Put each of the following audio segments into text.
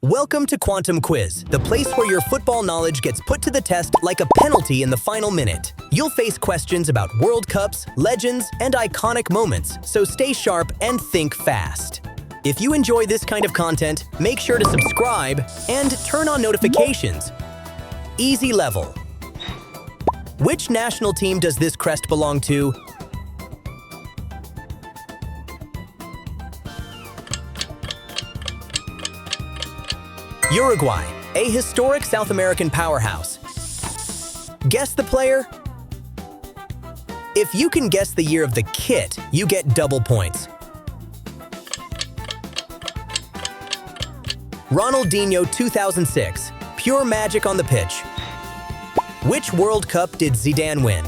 Welcome to Quantum Quiz, the place where your football knowledge gets put to the test like a penalty in the final minute. You'll face questions about World Cups, legends, and iconic moments, so stay sharp and think fast. If you enjoy this kind of content, make sure to subscribe and turn on notifications. Easy level. Which national team does this crest belong to? Uruguay, a historic South American powerhouse. Guess the player? If you can guess the year of the kit, you get double points. Ronaldinho 2006, pure magic on the pitch. Which World Cup did Zidane win?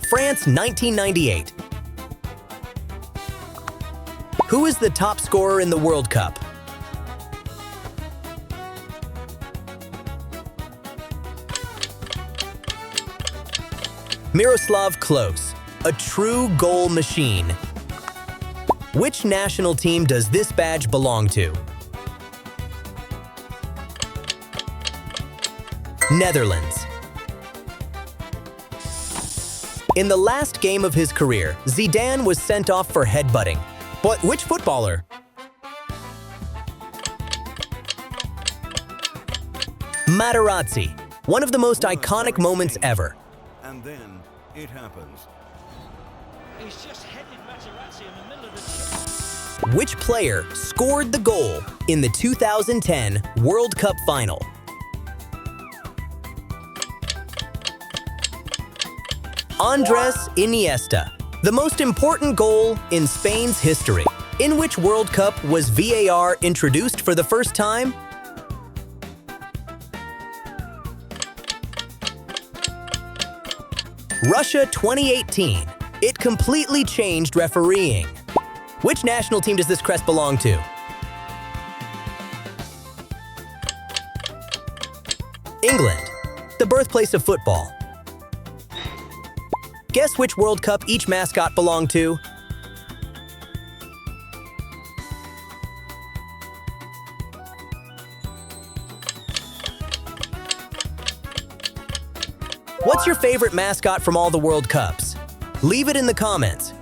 France 1998. Who is the top scorer in the World Cup? Miroslav Klose, a true goal machine. Which national team does this badge belong to? Netherlands. In the last game of his career, Zidane was sent off for headbutting. But which footballer? Materazzi, one of the most iconic moments ever. And then it happens. He's just headed Materazzi in the middle of the... Which player scored the goal in the 2010 World Cup final? Andres Iniesta, the most important goal in Spain's history. In which World Cup was VAR introduced for the first time? Russia 2018. It completely changed refereeing. Which national team does this crest belong to? England, the birthplace of football. Guess which World Cup each mascot belonged to? What's your favorite mascot from all the World Cups? Leave it in the comments.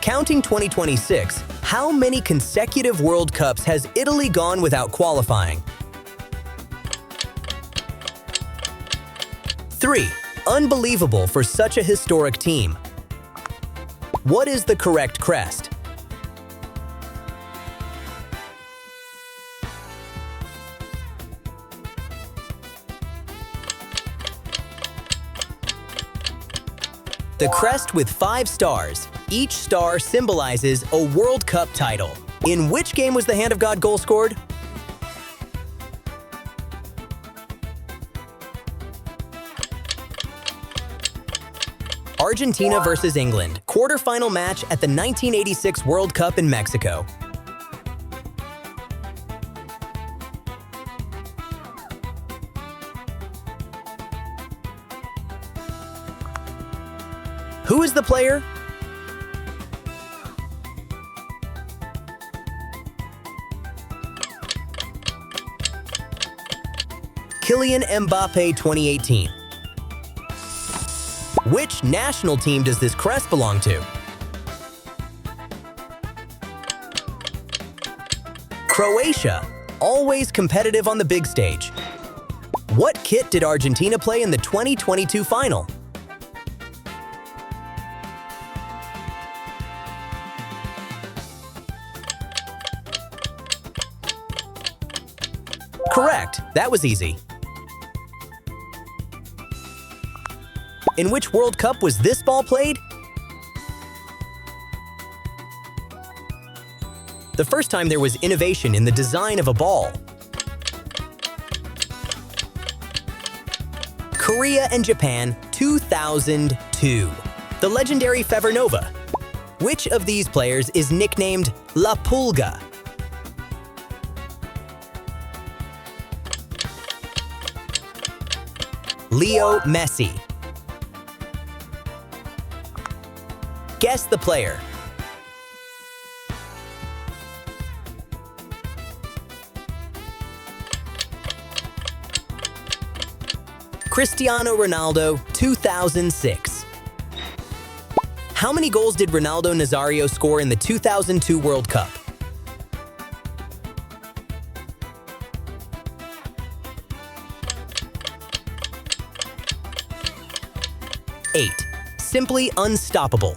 Counting 2026, how many consecutive World Cups has Italy gone without qualifying? 3. Unbelievable for such a historic team. What is the correct crest? The crest with 5 stars. Each star symbolizes a World Cup title. In which game was the Hand of God goal scored? Argentina versus England, quarterfinal match at the 1986 World Cup in Mexico. Who is the player? Kylian Mbappe 2018. Which national team does this crest belong to? Croatia, always competitive on the big stage. What kit did Argentina play in the 2022 final? Correct, that was easy. In which World Cup was this ball played? The first time there was innovation in the design of a ball. Korea and Japan 2002. The legendary Fever Nova. Which of these players is nicknamed La Pulga? Leo Messi. Guess the player. Cristiano Ronaldo, 2006. How many goals did Ronaldo Nazario score in the 2002 World Cup? 8. Simply unstoppable.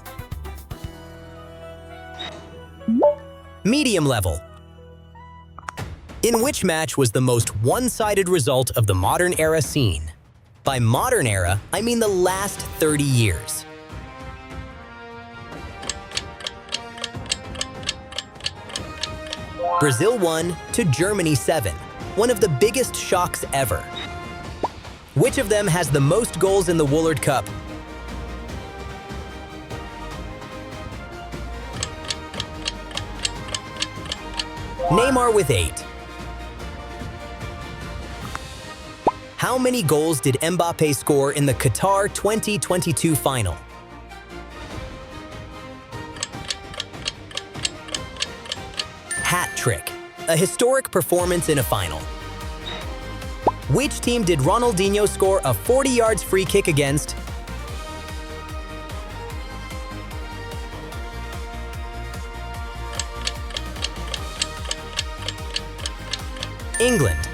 Medium level. In which match was the most one-sided result of the modern era seen? By modern era, I mean the last 30 years. Brazil 1 to Germany 7, one of the biggest shocks ever. Which of them has the most goals in the World Cup? Neymar with 8. How many goals did Mbappé score in the Qatar 2022 final? Hat trick, a historic performance in a final. Which team did Ronaldinho score a 40 yards free kick against? England.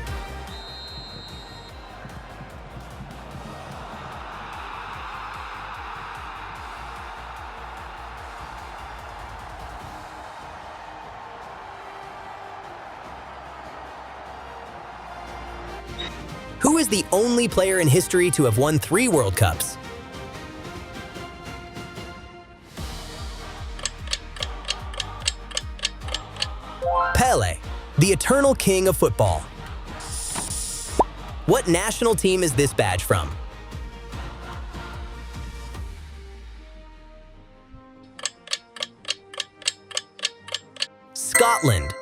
Who is the only player in history to have won 3 World Cups? Pelé, the eternal king of football. What national team is this badge from? Scotland.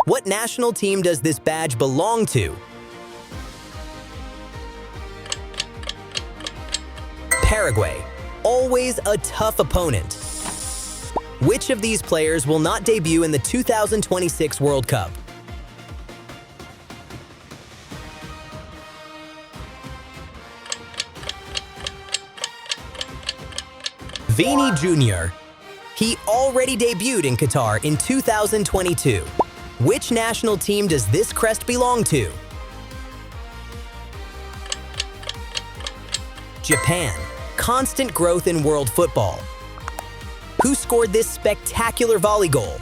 What national team does this badge belong to? Paraguay. Always a tough opponent. Which of these players will not debut in the 2026 World Cup? Vini Jr. He already debuted in Qatar in 2022. Which national team does this crest belong to? Japan. Constant growth in world football. Who scored this spectacular volley goal?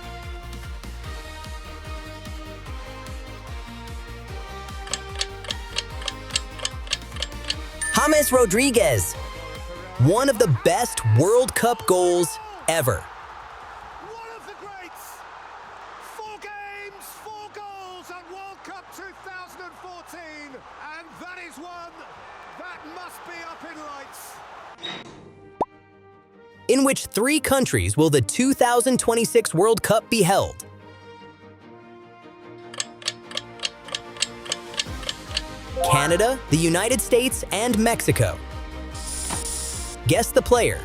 James Rodriguez. One of the best World Cup goals ever. One of the greats. 4 games, 4 goals at World Cup 2014. And that is one that must be up in lights. In which 3 countries will the 2026 World Cup be held? Canada, the United States, and Mexico. Guess the player.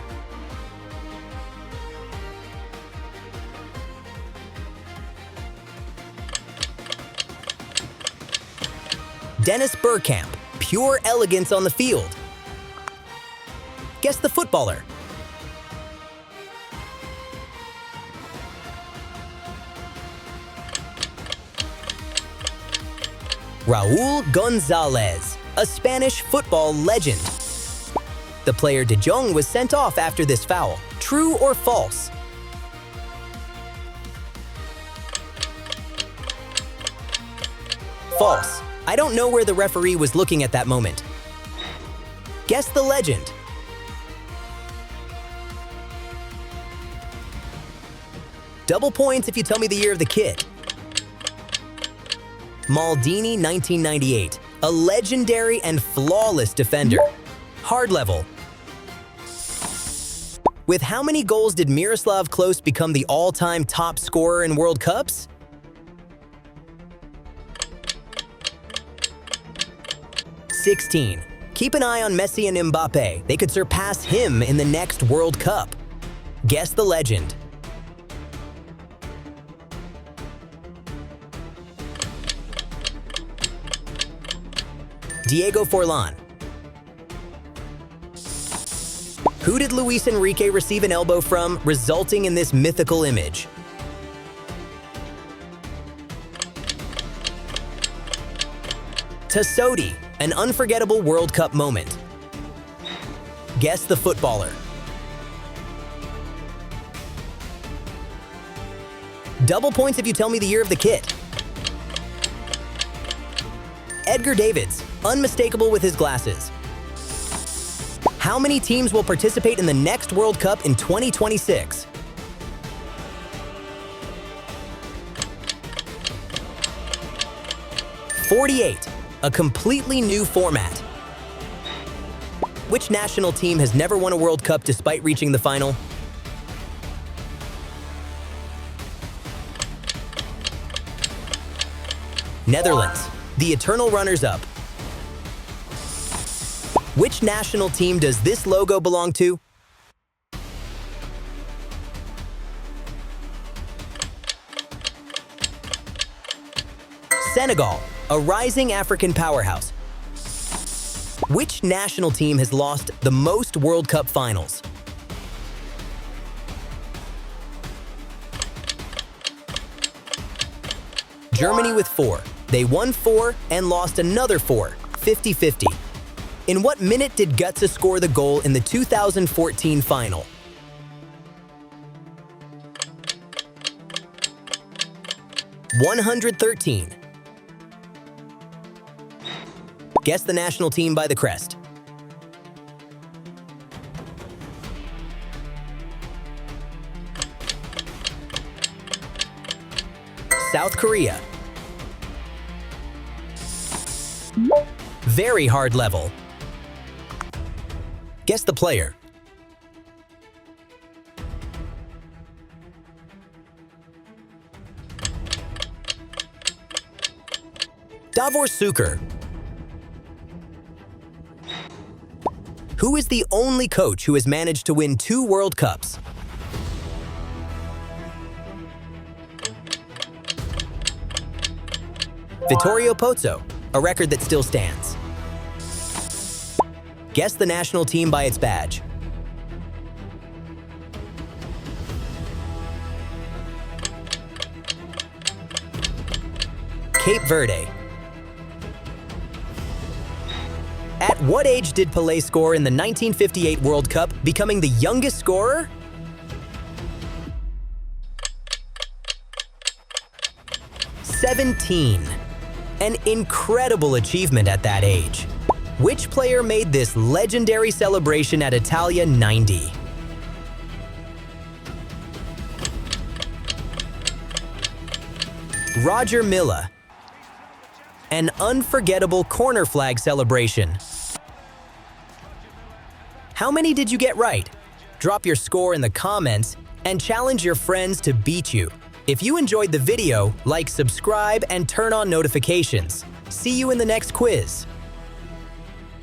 Dennis Bergkamp, pure elegance on the field. Guess the footballer. Raúl González, a Spanish football legend. The player De Jong was sent off after this foul. True or false? False. I don't know where the referee was looking at that moment. Guess the legend. Double points if you tell me the year of the kid. Maldini, 1998. A legendary and flawless defender. Hard level. With how many goals did Miroslav Klose become the all-time top scorer in World Cups? 16. Keep an eye on Messi and Mbappe. They could surpass him in the next World Cup. Guess the legend. Diego Forlan. Who did Luis Enrique receive an elbow from, resulting in this mythical image? Tassotti, an unforgettable World Cup moment. Guess the footballer. Double points if you tell me the year of the kit. Edgar Davids, unmistakable with his glasses. How many teams will participate in the next World Cup in 2026? '48, a completely new format. Which national team has never won a World Cup despite reaching the final? Netherlands, the eternal runners-up. Which national team does this logo belong to? Senegal, a rising African powerhouse. Which national team has lost the most World Cup finals? Germany with 4. They won 4 and lost another 4, 50-50. In what minute did Götze score the goal in the 2014 final? '113. Guess the national team by the crest. South Korea. Very hard level. Guess the player. Davor Suker. Who is the only coach who has managed to win 2 World Cups? Vittorio Pozzo, a record that still stands. Guess the national team by its badge. Cape Verde. At what age did Pelé score in the 1958 World Cup, becoming the youngest scorer? '17. An incredible achievement at that age. Which player made this legendary celebration at Italia 90? Roger Milla. An unforgettable corner flag celebration. How many did you get right? Drop your score in the comments and challenge your friends to beat you. If you enjoyed the video, like, subscribe, and turn on notifications. See you in the next quiz.